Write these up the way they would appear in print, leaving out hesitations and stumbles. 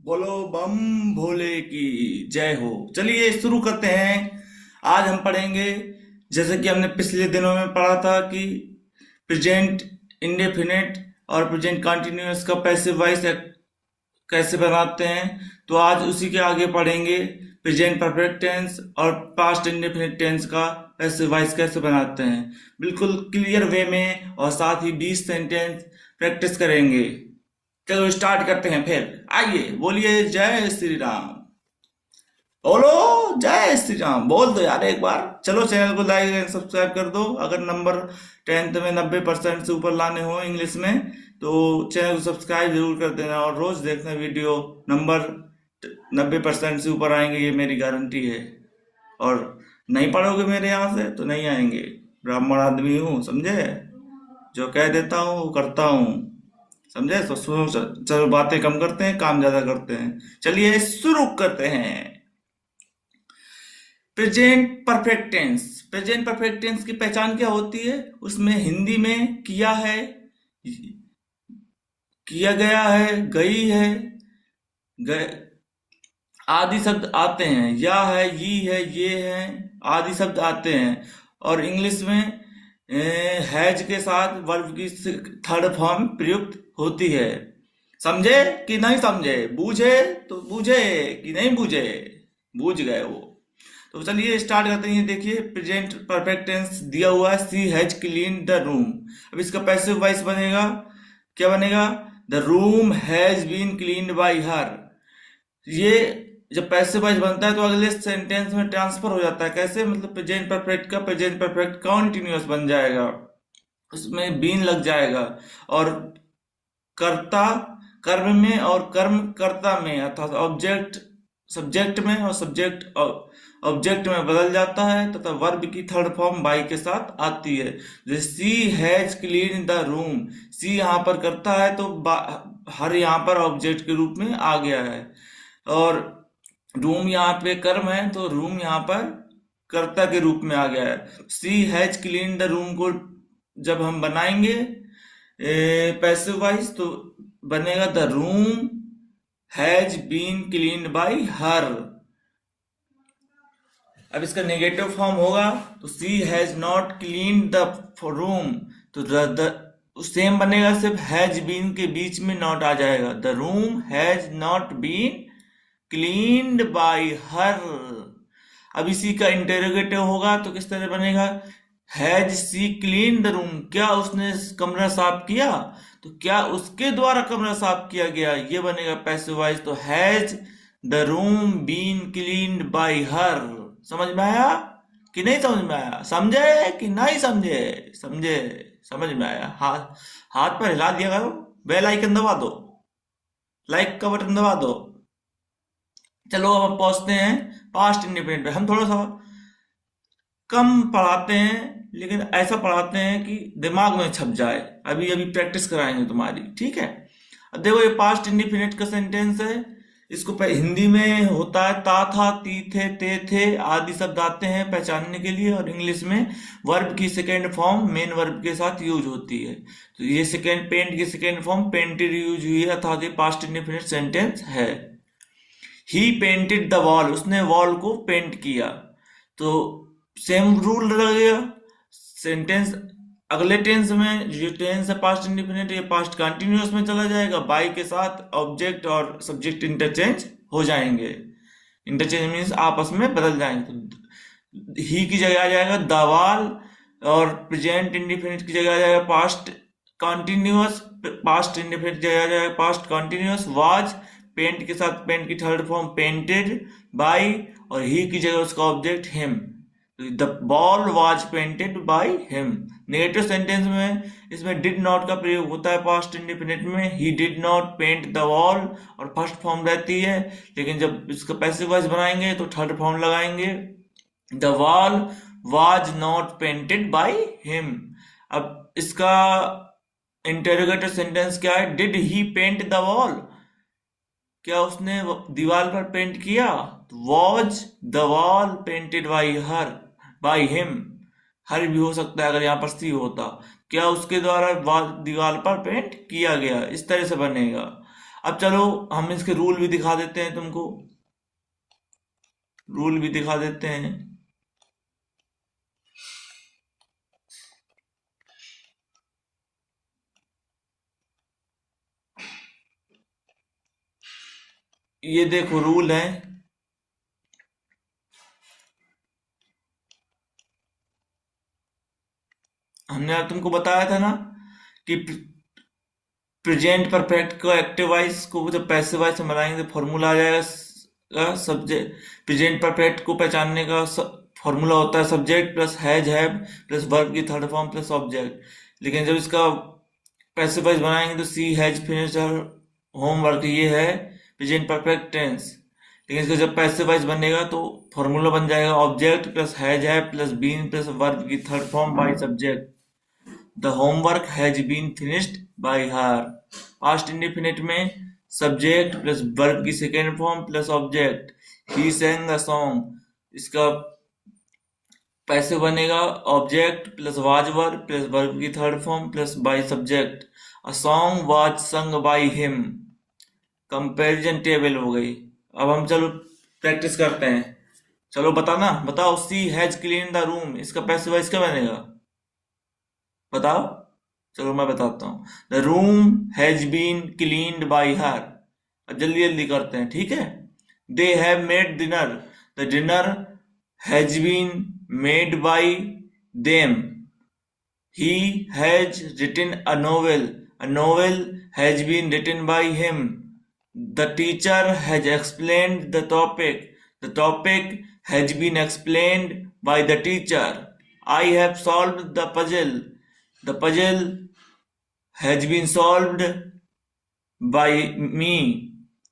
बोलो बम भोले की जय हो। चलिए शुरू करते हैं। आज हम पढ़ेंगे, जैसे कि हमने पिछले दिनों में पढ़ा था कि प्रेजेंट इंडेफिनिट और प्रेजेंट कंटिन्यूअस का पैसिव वॉइस कैसे बनाते हैं। तो आज उसी के आगे पढ़ेंगे प्रेजेंट परफेक्ट टेंस और पास्ट इंडेफिनिट टेंस का पैसिव वॉइस कैसे बनाते हैं, बिल्कुल क्लियर वे में, और साथ ही 20 सेंटेंस प्रैक्टिस करेंगे। चलो स्टार्ट करते हैं। फिर आइए बोलिए जय श्री राम। बोलो जय श्री राम, बोल दो यार एक बार। चलो चैनल को लाइक एंड सब्सक्राइब कर दो। अगर नंबर 10th में 90% से ऊपर लाने हो इंग्लिश में तो चैनल को सब्सक्राइब जरूर कर देना, और रोज देखना वीडियो। नंबर 90% से ऊपर आएंगे, ये मेरी गारंटी है। और नहीं पढ़ोगे मेरे यहाँ से तो नहीं आएंगे। ब्राह्मण आदमी हूँ, समझे। जो कह देता हूँ वो करता हूँ, समझे। तो सुनो, चलो बातें कम करते हैं, काम ज्यादा करते हैं। चलिए शुरू करते हैं। Present perfect tense. Present perfect tense की पहचान क्या होती है? उसमें हिंदी में किया है, किया गया है, गई है, गए आदि शब्द आते हैं। या है, ये है, ये है, आदि शब्द आते हैं। और इंग्लिश में हैज के साथ वर्ब की थर्ड फॉर्म प्रयुक्त होती है। समझे कि नहीं समझे? बूझे तो बूझे कि नहीं बूझे? बूझ गए वो। तो चलिए स्टार्ट करते हैं। ये देखिए प्रेजेंट परफेक्ट टेंस दिया हुआ है, she has clean the room. अब इसका पैसिव वॉइस बनेगा, क्या बनेगा? The room has been cleaned by her. ये जब पैसिव वॉइस बनता है तो अगले सेंटेंस में ट्रांसफर हो जाता है। कैसे? मतलब प्रेजेंट परफेक्ट का प्रेजेंट परफेक्ट कॉन्टिन्यूअस बन जाएगा, उसमें बीन लग जाएगा। और कर्ता कर्म में और कर्म कर्ता में, अर्थात ऑब्जेक्ट सब्जेक्ट में और सब्जेक्ट ऑब्जेक्ट में बदल जाता है, तथा वर्ब की थर्ड फॉर्म बाई के साथ आती है। जैसे सी हैज क्लीन द रूम, सी यहाँ पर करता है तो हर यहाँ पर ऑब्जेक्ट के रूप में आ गया है। और रूम यहाँ पे कर्म है तो रूम यहाँ पर कर्ता के रूप में आ गया है। She has clean the room को जब हम बनाएंगे पैसिव वॉइस तो बनेगा the room has been cleaned by her. अब इसका नेगेटिव फॉर्म होगा तो she has not clean the room, तो सेम बनेगा, सिर्फ हैज बीन के बीच में नॉट आ जाएगा। The room has not been cleaned by her. अब इसी का इंटेरोगेटिव होगा तो किस तरह बनेगा? Has she clean the room, क्या उसने कमरा साफ किया? तो क्या उसके द्वारा कमरा साफ किया गया, ये बनेगा पैसिव वॉइस। तो has the room been cleaned by her. समझ में आया कि नहीं समझ में आया? समझे कि नहीं समझे? समझे, समझ में आया? हाथ हाथ पर हिला दिया करो, बेल आइकन दबा दो, लाइक का बटन दबा दो। चलो अब पहुंचते हैं पास्ट इंडिपेंडेंट पे। हम थोड़ा सा कम पढ़ाते हैं, लेकिन ऐसा पढ़ाते हैं कि दिमाग में छप जाए। अभी अभी प्रैक्टिस कराएंगे तुम्हारी, ठीक है। अब देखो ये पास्ट इंडिफिनिट का सेंटेंस है। इसको हिंदी में होता है ता था, ती थे, ते थे आदि शब्द आते हैं पहचानने के लिए। और इंग्लिश में वर्ब की सेकेंड फॉर्म मेन वर्ब के साथ यूज होती है। तो ये सेकेंड पेंट की सेकेंड फॉर्म पेंटेड यूज हुई है, अर्थात ये पास्ट इंडिफिनिट सेंटेंस है। ही पेंटेड द वॉल, उसने वॉल को पेंट किया। तो सेम रूल लगेगा। सेंटेंस अगले टेंस में, जो टेंस है पास्ट इंडिफिनिट, ये पास्ट कंटिन्यूअस में चला जाएगा। बाई के साथ ऑब्जेक्ट और सब्जेक्ट इंटरचेंज हो जाएंगे। इंटरचेंज मीन्स आपस में बदल जाएंगे। तो ही की जगह आ जाएगा द वॉल, और प्रेजेंट इंडिफिनिट की जगह आ जाएगा पास्ट कंटिन्यूअस। पास्ट इंडिफिनिट की जगह आ जाएगा पास्ट कंटिन्यूअस। वाज पेंट के साथ पेंट की थर्ड फॉर्म पेंटेड बाई, और ही की जगह उसका object him. The ball was painted by him. Negative sentence में इसमें डिड नॉट का प्रयोग होता है पास्ट इंडिफिनिट में। He did not paint the wall, और फर्स्ट फॉर्म रहती है। लेकिन जब इसका पैसिव वॉइस बनाएंगे तो थर्ड फॉर्म लगाएंगे। The wall was not painted by him. अब इसका इंटेरोगेटिव सेंटेंस क्या है? Did he paint the wall, क्या उसने दीवार पर पेंट किया? Was the wall painted by her, by him. Her भी हो सकता है अगर यहाँ पर सी होता। क्या उसके द्वारा दीवार पर पेंट किया गया? इस तरह से बनेगा। अब चलो हम इसके रूल भी दिखा देते हैं तुमको, रूल भी दिखा देते हैं। ये देखो रूल है, हमने आज तुमको बताया था ना कि प्रेजेंट परफेक्ट को एक्टिव वाइज को जब पैसिव वाइज से बनाएंगे तो फॉर्मूला आ जाएगा सब्जेक्ट। प्रेजेंट परफेक्ट को पहचानने का फॉर्मूला होता है subject plus has have plus verb की थर्ड फॉर्म प्लस ऑब्जेक्ट। लेकिन जब इसका पैसिव वाइज बनाएंगे तो सी हैज फिनिश्ड होमवर्क, ये है प्रेजेंट परफेक्ट टेंस। लेकिन इसका जब पैसिव वाइज बनेगा तो फॉर्मूला बन जाएगा object plus has have plus been plus verb की third form by subject. The homework has been finished by her. Past indefinite में subject plus verb की second form plus object. He sang a song. इसका पैसे बनेगा object plus was verb plus verb की third form plus by subject. A song was sung by him. Comparison table हो गई। अब हम चलो प्रैक्टिस करते हैं। चलो बताना, बताओ she has cleaned the room, इसका पैसे वाइज क्या बनेगा बताओ। चलो मैं बताता हूँ, the room has been cleaned by her. जल्दी जल्दी करते हैं, ठीक है। They have made dinner, the dinner has been made by them. He has written a novel has been written by him. The teacher has explained the topic has been explained by the teacher. I have solved the puzzle, the puzzle has been solved by me।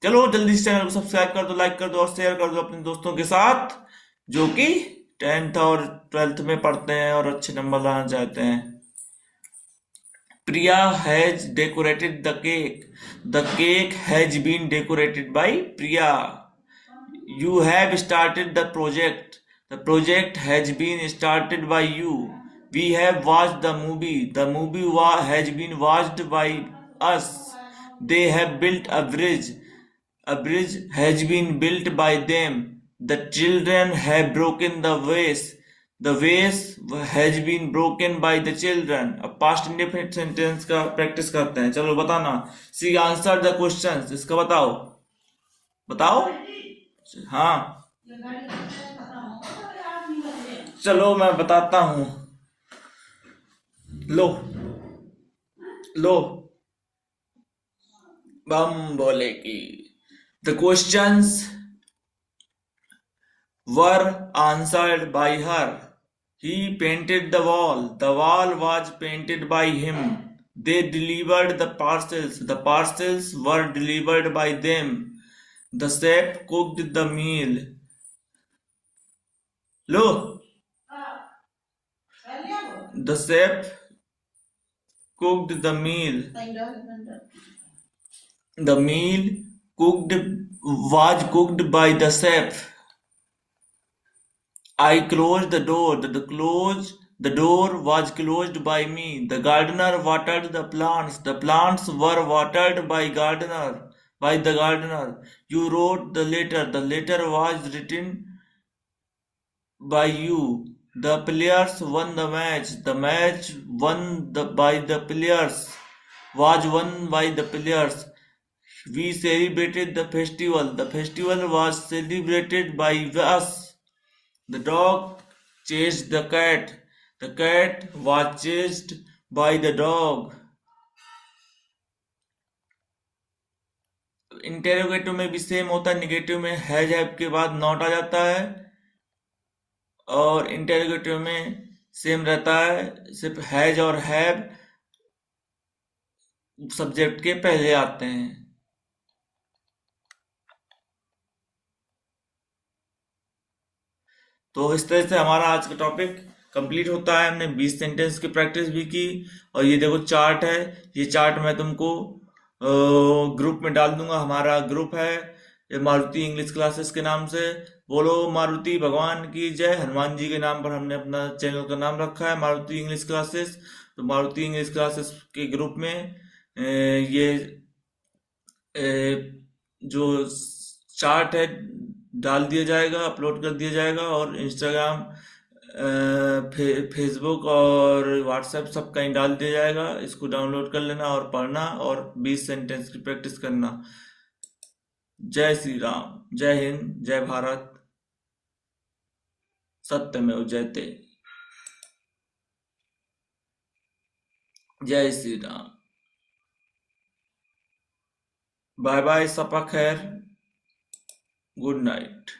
चलो जल्दी से channel को subscribe कर दो, like कर दो और share कर दो अपने दोस्तों के साथ जो कि 10th और 12th में पढ़ते हैं और अच्छे नंबर लाना चाहते हैं। Priya has decorated the cake has been decorated by Priya. You have started the project has been started by you. We have watched the movie has been watched by us। They have built a bridge has been built by them। The children have broken the vase has been broken by the children। अब past indefinite sentence का practice करते हैं। चलो बताना, she answered the questions, इसका बताओ हाँ। चलो मैं बताता हूँ, लो बम बोलेगी। The questions were answered by her। He painted the wall was painted by him। They delivered the parcels were delivered by them। The chef cooked the meal। The chef cooked the meal। The meal was cooked by the chef। I closed the door। The door was closed by me। The gardener watered the plants। The plants were watered by the gardener। You wrote the letter was written by you। The players won the match। The match won by the players। Was won by the players। We celebrated the festival। The festival was celebrated by us। The dog chased the cat। The cat was chased by the dog। Interrogative में भी same होता है, negative में has have के बाद not आ जाता है और इंटेरोगेटिव में सेम रहता है, सिर्फ हैज और हैव सब्जेक्ट के पहले आते हैं। तो इस तरह से हमारा आज का टॉपिक कंप्लीट होता है। हमने 20 सेंटेंस की प्रैक्टिस भी की और ये देखो चार्ट है, ये चार्ट मैं तुमको ग्रुप में डाल दूंगा। हमारा ग्रुप है ये मारुति इंग्लिश क्लासेस के नाम से। बोलो मारुति भगवान की जय। हनुमान जी के नाम पर हमने अपना चैनल का नाम रखा है मारुति इंग्लिश क्लासेस। तो मारुति इंग्लिश क्लासेस के ग्रुप में ये जो चार्ट है डाल दिया जाएगा, अपलोड कर दिया जाएगा, और इंस्टाग्राम, फेसबुक और व्हाट्सएप सब कहीं डाल दिया जाएगा। इसको डाउनलोड कर लेना और पढ़ना और 20 सेंटेंस की प्रैक्टिस करना। जय श्री राम, जय हिंद, जय भारत, सत्यमेव जयते। जय श्री राम। बाय बाय, सपा खैर, गुड नाइट।